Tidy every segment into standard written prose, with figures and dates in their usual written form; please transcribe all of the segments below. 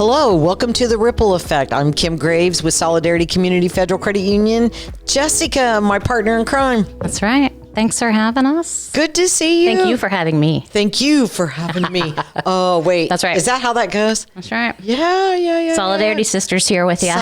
Hello, welcome to The Ripple Effect. I'm Kim Graves with Solidarity Community Federal Credit Union. Jessica, my partner in crime. That's right. Thanks for having us. Good to see you. Thank you for having me. Thank you for having me. Oh, wait. That's right. Is that how that goes? That's right. Yeah. Solidarity Sisters here with you.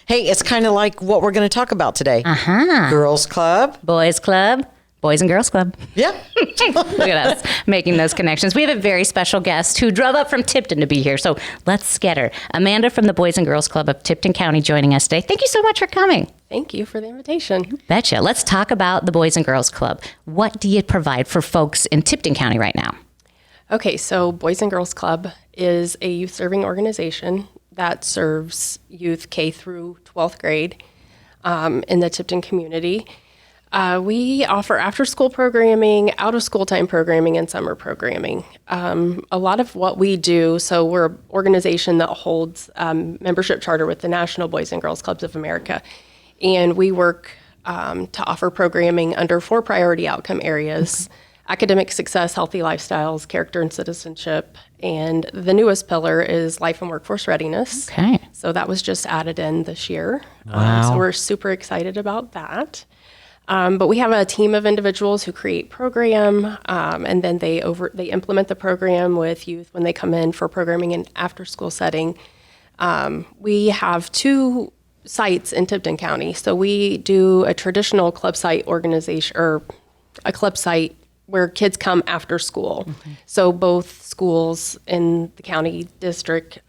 Hey, it's kind of like what we're going to talk about today. Uh-huh. Girls Club. Boys Club. Boys and Girls Club. Yeah. Look at us making those connections. We have a very special guest who drove up from Tipton to be here. So let's get her. Amanda from the Boys and Girls Club of Tipton County joining us today. Thank you so much for coming. Thank you for the invitation. Betcha. Let's talk about the Boys and Girls Club. What do you provide for folks in Tipton County right now? Okay, so Boys and Girls Club is a youth serving organization that serves youth K through 12th grade in the Tipton community. We offer after-school programming, out-of-school time programming, and summer programming. A lot of what we do, so we're an organization that holds membership charter with the National Boys and Girls Clubs of America, and we work to offer programming under 4 priority outcome areas: academic success, healthy lifestyles, character and citizenship, and the newest pillar is life and workforce readiness. Okay. So that was just added in this year. Wow. So we're super excited about that. But we have a team of individuals who create program, and then they implement the program with youth when they come in for programming in after-school setting. We have 2 sites in Tipton County. So we do a traditional club site organization, or a club site where kids come after school. Mm-hmm. So both schools in the county district,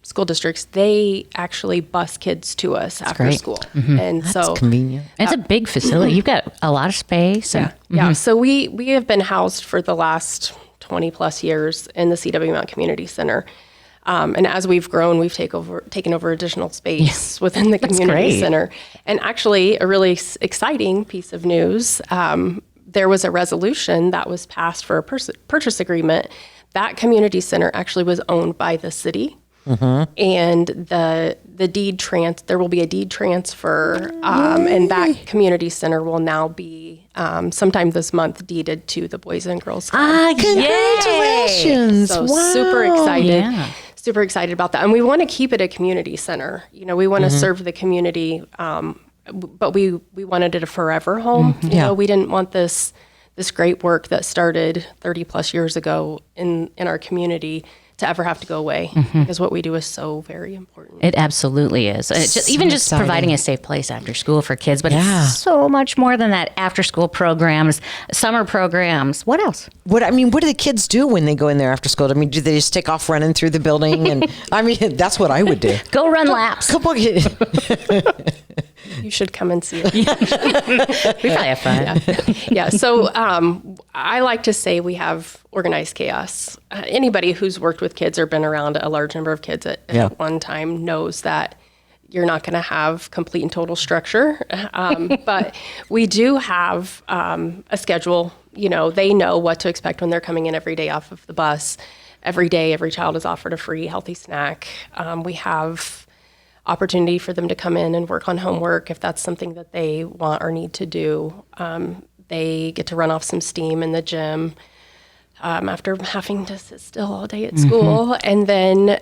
school districts, they actually bus kids to us after great. school. Mm-hmm. And That's so convenient. It's a big facility. You've got a lot of space. And, yeah. So we have been housed for the last 20 plus years in the CW Mount Community Center. And as we've grown, we've taken over additional space within the community center. And actually, a really exciting piece of news, there was a resolution that was passed for a purchase agreement. That community center actually was owned by the city. Mm-hmm. And the deed there will be a deed transfer, and that community center will now be sometime this month deeded to the Boys and Girls Club. Congratulations! So wow. super excited. Yeah. Super excited about that. And we want to keep it a community center. You know, we want to serve the community, but we wanted it a forever home. You know, we didn't want this great work that started 30 plus years ago in our community to ever have to go away, because what we do is so very important. It absolutely is. It's just, even just exciting. providing a safe place after school for kids, but Yeah. it's so much more than that. After school programs, summer programs. What else? What do the kids do when they go in there after school? I mean, do they just take off running through the building? And I mean, that's what I would do. Go run laps. Come on. You should come and see it. We probably have fun. Yeah. So I like to say we have organized chaos. Anybody who's worked with kids or been around a large number of kids at one time knows that you're not going to have complete and total structure. But we do have a schedule. You know, they know what to expect when they're coming in every day off of the bus. Every day, every child is offered a free healthy snack. We have opportunity for them to come in and work on homework if that's something that they want or need to do. They get to run off some steam in the gym after having to sit still all day at school. And then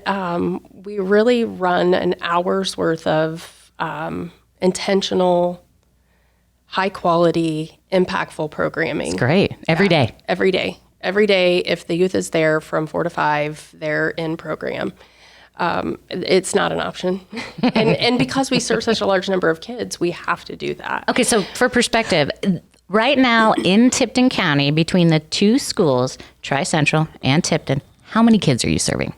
we really run an hour's worth of intentional, high quality, impactful programming. It's great. Every day. Every day. Every day, if the youth is there from 4 to 5, they're in program. It's not an option. And because we serve such a large number of kids, we have to do that. Okay, so for perspective, right now in Tipton County, between the 2 schools, Tri-Central and Tipton, how many kids are you serving?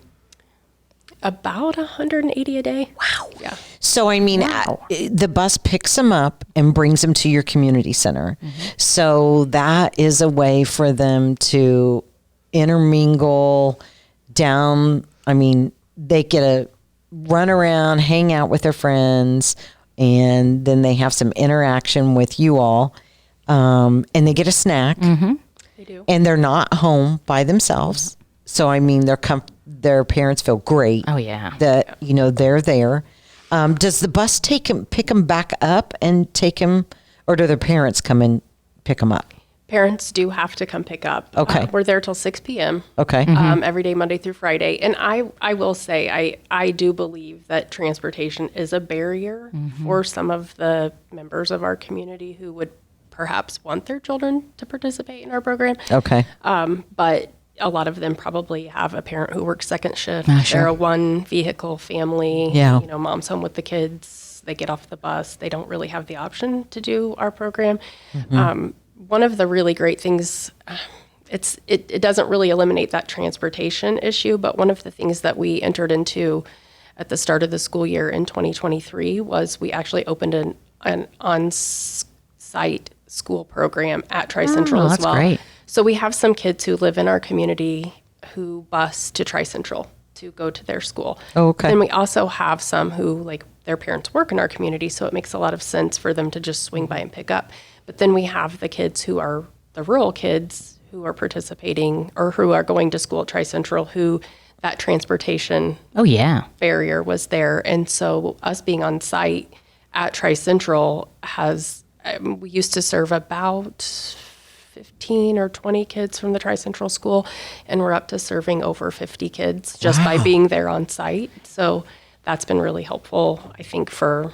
About 180 a day. Wow. Yeah. So, I mean, the bus picks them up and brings them to your community center. Mm-hmm. So that is a way for them to intermingle down. I mean, they get to run around, hang out with their friends, and then they have some interaction with you all. And they get a snack. Mm-hmm. They do. And they're not home by themselves. So, I mean, their parents feel great. Oh, yeah. That, you know, they're there. Does the bus pick them back up and take them, or do their parents come and pick them up? Parents do have to come pick up. Okay. We're there till 6 p.m. Okay. Every day, Monday through Friday. And I will say, I do believe that transportation is a barrier for some of the members of our community who would perhaps want their children to participate in our program. Okay. But a lot of them probably have a parent who works second shift. Sure. They're a one vehicle family. Yeah. Mom's home with the kids. They get off the bus. They don't really have the option to do our program. One of the really great things, it doesn't really eliminate that transportation issue, but one of the things that we entered into at the start of the school year in 2023 was we actually opened an on-site school program at Tri-Central as that's well. great. So we have some kids who live in our community who bus to Tri-Central to go to their school. Oh, okay. Then we also have some who, their parents work in our community, so it makes a lot of sense for them to just swing by and pick up. But then we have the kids who are the rural kids who are participating or who are going to school at Tri-Central who that transportation Oh, yeah. barrier was there. And so us being on site at Tri-Central we used to serve about 15 or 20 kids from the Tri-Central school, and we're up to serving over 50 kids just by being there on site. So that's been really helpful, I think, for,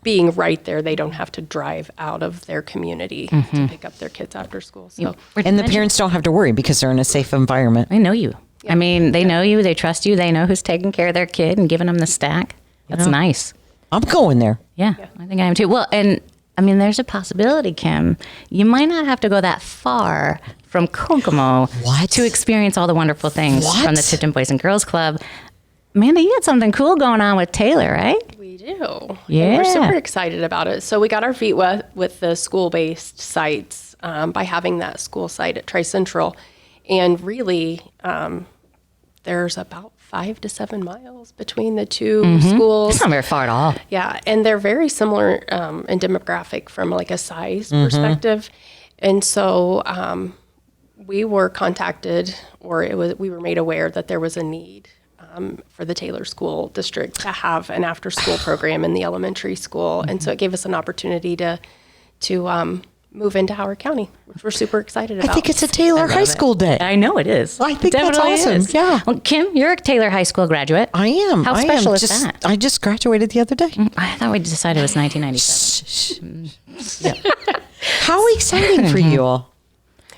being right there. They don't have to drive out of their community to pick up their kids after school. So And the parents don't have to worry because they're in a safe environment. They know you. I mean, they know you, they trust you, they know who's taking care of their kid and giving them the stack. That's nice. I'm going there. Yeah, I think I am too. Well, and I mean, there's a possibility, Kim. You might not have to go that far from Kokomo to experience all the wonderful things from the Tipton Boys and Girls Club. Amanda, you had something cool going on with Taylor, right? we do. Yeah. And we're super excited about it. So we got our feet wet with the school-based sites by having that school site at Tri-Central. And really, there's about 5 to 7 miles between the two schools. It's not very far at all. Yeah, and they're very similar in demographic from a size perspective. And so we were contacted, we were made aware that there was a need for the Taylor School District to have an after-school program in the elementary school. And so it gave us an opportunity to move into Howard County, which we're super excited about. I think it's a Taylor High School Day. I know it is. I think that's Definitely awesome. is. Yeah. Well, Kim, you're a Taylor High School graduate. I am. How I special am. is that? I just graduated the other day. I thought we decided it was 1997. How exciting for you all.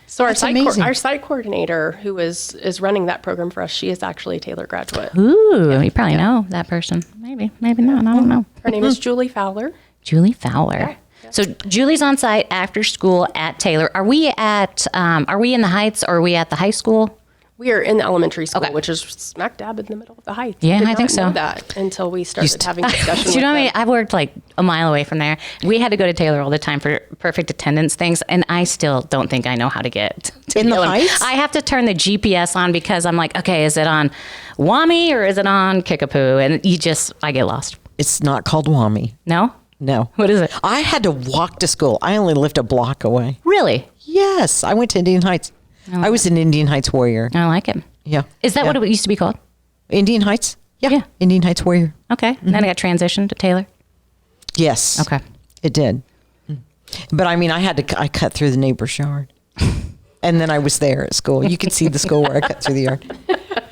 So our That's amazing. our site coordinator, who is running that program for us, she is actually a Taylor graduate. Ooh, you probably know that person. Maybe not. I don't know. Her name is Julie Fowler. Julie Fowler. So Julie's on site after school at Taylor. Are we in the Heights or are we at the high school? We are in the elementary school, Okay. which is smack dab in the middle of the Heights. Yeah, Did I think not know so. that until we started having discussions. Do you know what I mean? I've worked like a mile away from there. We had to go to Taylor all the time for perfect attendance things, and I still don't think I know how to get to In the Taylor. Heights? I have to turn the GPS on because I'm like, okay, is it on Wami or is it on Kickapoo? And I get lost. It's not called Wami. No? No. What is it? I had to walk to school. I only lived a block away. Really? Yes. I went to Indian Heights. I was an Indian Heights warrior. I like it. Yeah. Is that what it used to be called? Indian Heights? Yeah. Indian Heights warrior. Okay. And then I got transitioned to Taylor. Yes. Okay. It did. But I mean, I cut through the neighbor's yard. And then I was there at school. You could see the school where I cut through the yard.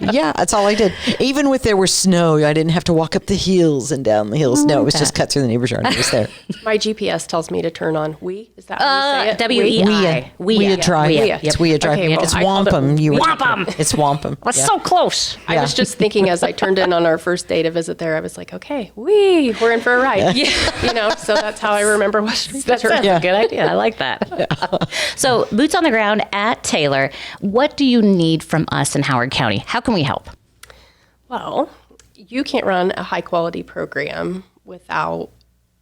Yeah, that's all I did. Even with there was snow, I didn't have to walk up the hills and down the hills. No, it was just cut through the neighbor's yard. I was there. My GPS tells me to turn on We. Is that how you say it? W-E-I. Wea Drive. Wea. It's Wea Drive. Okay, well, It's I called it wampum. Wampum. It's wampum. That's Yeah. so close. I was just thinking as I turned in on our first day to visit there, I was like, okay, we're in for a ride. Yeah. So that's how I remember what street to turn. That's a good idea. I like that. So, boots on the ground at Taylor. What do you need from us in Howard County? How can we help? Well, you can't run a high quality program without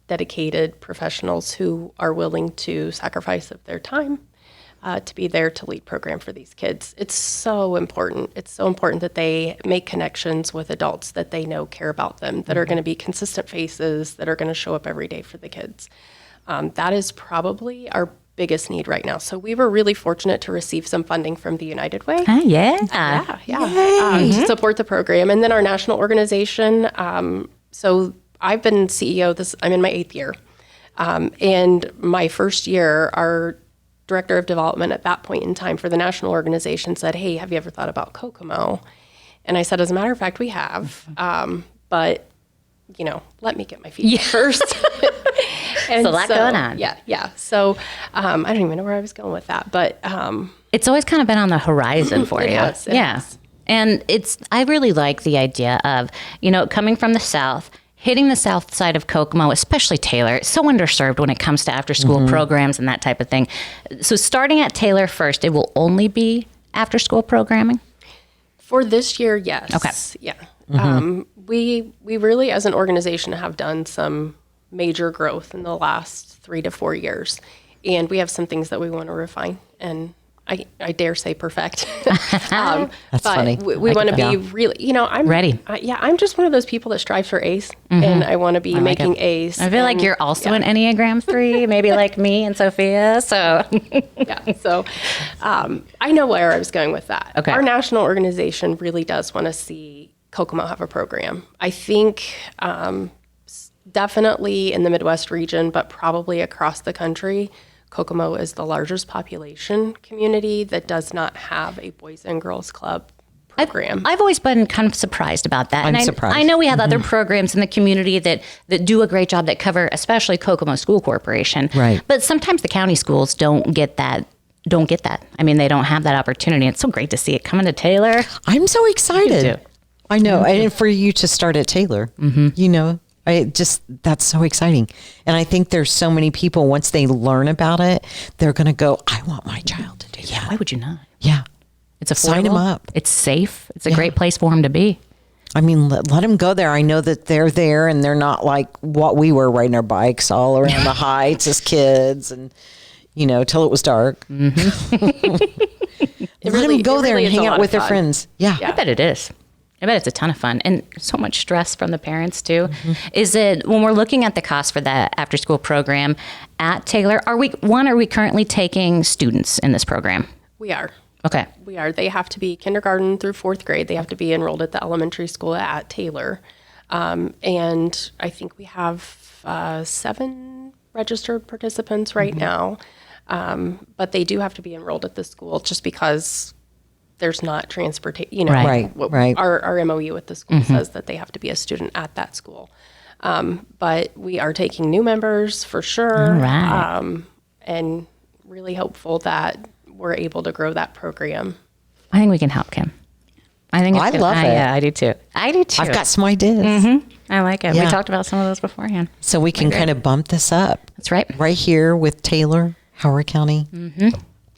dedicated professionals who are willing to sacrifice of their time to be there to lead program for these kids. It's so important. It's so important that they make connections with adults that they know care about them, that are going to be consistent faces, that are going to show up every day for the kids. That is probably our biggest need right now. So we were really fortunate to receive some funding from the United Way. To support the program. And then our national organization. So I've been CEO, I'm in my 8th year. And my first year, our director of development at that point in time for the national organization said, hey, have you ever thought about Kokomo? And I said, as a matter of fact, we have, but, let me get my feet first. And a lot going on. Yeah. So I don't even know where I was going with that, but it's always kind of been on the horizon for you. It has. And I really like the idea of, coming from the South, hitting the South side of Kokomo, especially Taylor. It's so underserved when it comes to after school programs and that type of thing. So starting at Taylor first, it will only be after school programming? For this year, yes. Okay. Yeah. We really, as an organization, have done some major growth in the last 3 to 4 years. And we have some things that we want to refine. And I dare say perfect. That's but funny. We want to be really, I'm ready. I'm just one of those people that strives for A's, and I want to be making A's. I feel like you're also an Enneagram 3, maybe like me and Sophia. So So I know where I was going with that. Okay. Our national organization really does want to see Kokomo have a program. I think definitely in the Midwest region, but probably across the country, Kokomo is the largest population community that does not have a Boys and Girls Club program. I've always been kind of surprised about that. I'm surprised. I know we have other programs in the community that do a great job that cover, especially Kokomo School Corporation. Right. But sometimes the county schools don't get that. I mean, they don't have that opportunity. It's so great to see it coming to Taylor. I'm so excited. Me too. I know. And for you to start at Taylor, that's so exciting. And I think there's so many people, once they learn about it, they're going to go, I want my child to do that. Why would you not? Yeah. It's affordable. Sign them up. It's safe. It's a great place for them to be. I mean, let them go there. I know that they're there and they're not like what we were, riding our bikes all around the heights as kids and, till it was dark. Let them go there and hang out with their friends. Yeah. I bet it is. I bet it's a ton of fun and so much stress from the parents too. Is it, when we're looking at the cost for that after school program at Taylor, are we currently taking students in this program? We are. Okay. We are. They have to be kindergarten through 4th grade. They have to be enrolled at the elementary school at Taylor. And I think we have 7 registered participants right now. But they do have to be enrolled at the school just because there's not transportation, Right. Our MOU with the school says that they have to be a student at that school. But we are taking new members for sure. Right. And really hopeful that we're able to grow that program. I think we can help, Kim. I think I love it. Yeah, I do too. I've got some ideas. I like it. Yeah. We talked about some of those beforehand. So we can kind of bump this up. That's right. Right here with Taylor, Howard County.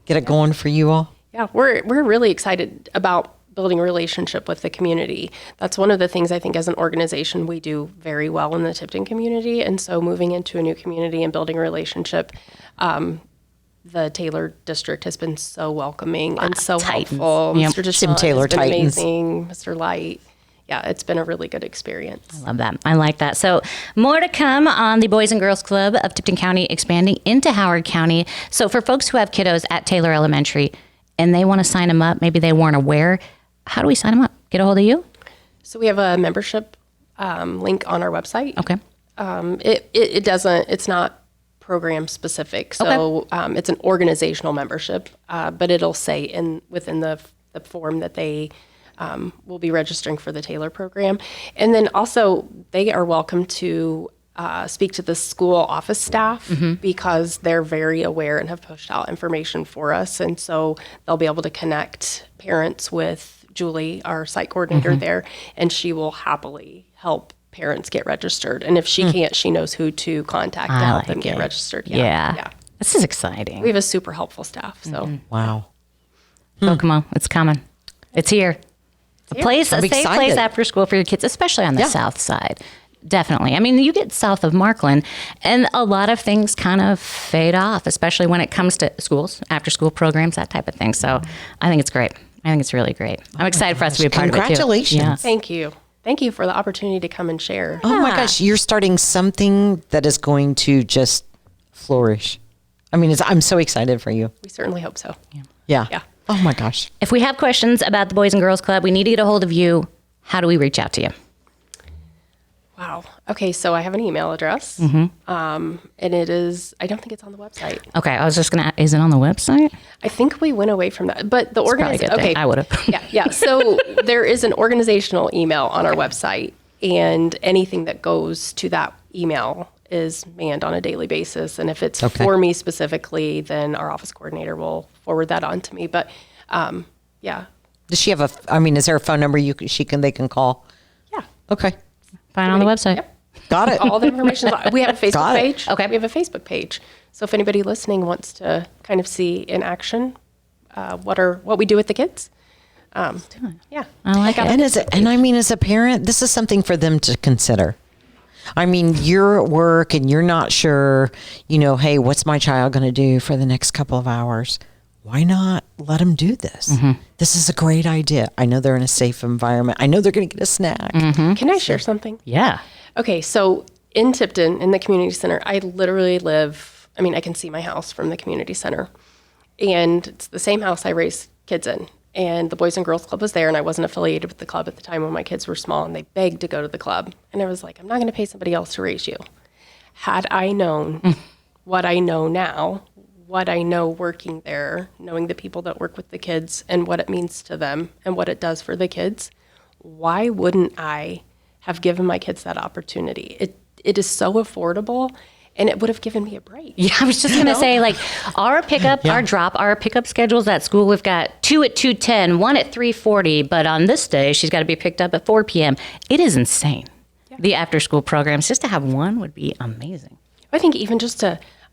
Get it going for you all. Yeah, we're really excited about building a relationship with the community. That's one of the things I think as an organization we do very well in the Tipton community. And so moving into a new community and building a relationship, the Taylor district has been so welcoming and so helpful. Yep. Mr. Some Taylor has been Titans. amazing. Mr. Light. Yeah, it's been a really good experience. I love that. I like that. So more to come on the Boys and Girls Club of Tipton County expanding into Howard County. So for folks who have kiddos at Taylor Elementary and they want to sign them up, maybe they weren't aware, how do we sign them up? Get a hold of you? So we have a membership link on our website. Okay. It's not program specific. So it's an organizational membership, but it'll say within the form that they will be registering for the Taylor program. And then also they are welcome to speak to the school office staff because they're very aware and have pushed out information for us. And so they'll be able to connect parents with Julie, our site coordinator there, and she will happily help parents get registered. And if she can't, she knows who to contact to help them get registered. Yeah. This is exciting. We have a super helpful staff. So Wow. Kokomo, it's coming. It's here. A place, a I'm safe place excited. after school for your kids, especially on the south side. Definitely. I mean, you get south of Markland, and a lot of things kind of fade off, especially when it comes to schools, after school programs, that type of thing. So I think it's great. I think it's really great. I'm excited for us to be a part of it too. Congratulations. Yeah. thank you. Thank you for the opportunity to come and share. Oh my gosh, you're starting something that is going to just flourish. I mean, I'm so excited for you. We certainly hope so. Yeah. Yeah. Oh my gosh. If we have questions about the Boys and Girls Club, we need to get a hold of you. How do we reach out to you? Wow. Okay, so I have an email address, and it is, I don't think it's on the website. Okay, I was just going to, is it on the website? I think we went away from that, but the organization, okay. I would have. Yeah. So there is an organizational email on our website, and anything that goes to that email is manned on a daily basis. And if it's for me specifically, then our office coordinator will forward that on to me. But yeah. Does she have is there a phone number they can call? Yeah. Okay. Find on the website. Yep. Got it. All the information. We have a Facebook page. Okay. We have a Facebook page. So if anybody listening wants to kind of see in action what we do with the kids, yeah. I like it. As a parent, this is something for them to consider. I mean, you're at work and you're not sure, hey, what's my child going to do for the next couple of hours? Why not let them do this? This is a great idea. I know they're in a safe environment. I know they're going to get a snack. Can I share something? Yeah. Okay, so in Tipton, in the community center, I literally live, I can see my house from the community center. And it's the same house I raised kids in. And the Boys and Girls Club was there, and I wasn't affiliated with the club at the time when my kids were small, and they begged to go to the club. And I was like, I'm not going to pay somebody else to raise you. Had I known what I know now, what I know working there, knowing the people that work with the kids and what it means to them and what it does for the kids, why wouldn't I have given my kids that opportunity? It is so affordable, and it would have given me a break. Yeah, I was just going to say, our pickup, our drop, our pickup schedules at school, we've got 2 at 2:10, 1 at 3:40, but on this day, she's got to be picked up at 4 p.m. It is insane. Yeah. The after-school programs, just to have one would be amazing. I think even just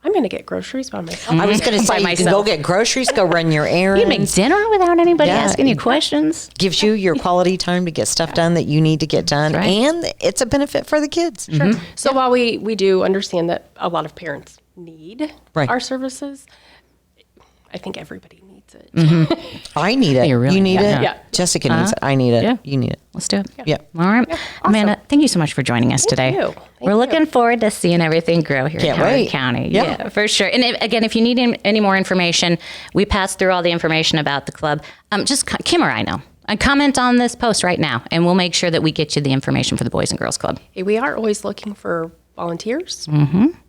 I'm going to get groceries by myself. I was going to say, you can go get groceries, go run your errands. You make dinner without anybody asking you questions. Gives you your quality time to get stuff done that you need to get done. Right. And it's a benefit for the kids. Sure. So while we do understand that a lot of parents need our services, I think everybody needs it. I need it. You need it? Yeah. Jessica needs it. I need it. Yeah. You need it. Let's do it. Yeah. All right. Yeah. Amanda, Awesome. thank you so much for joining us today. You. We're looking forward to seeing everything grow here in Howard County. Yeah, for sure. And again, if you need any more information, we pass through all the information about the club. Just Kim or I know. Comment on this post right now, and we'll make sure that we get you the information for the Boys and Girls Club. Hey, we are always looking for volunteers,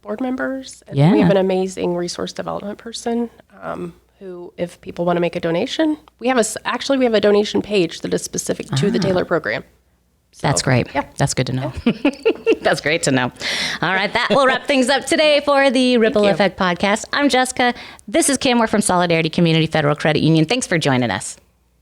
board members. And Yeah. we have an amazing resource development person who, if people want to make a donation, we have a donation page that is specific to the Taylor program. So, That's great. Yeah. That's good to know. That's great to know. All right, that will wrap things up today for the Ripple Effect podcast. I'm Jessica. This is Kim. We're from Solidarity Community Federal Credit Union. Thanks for joining us.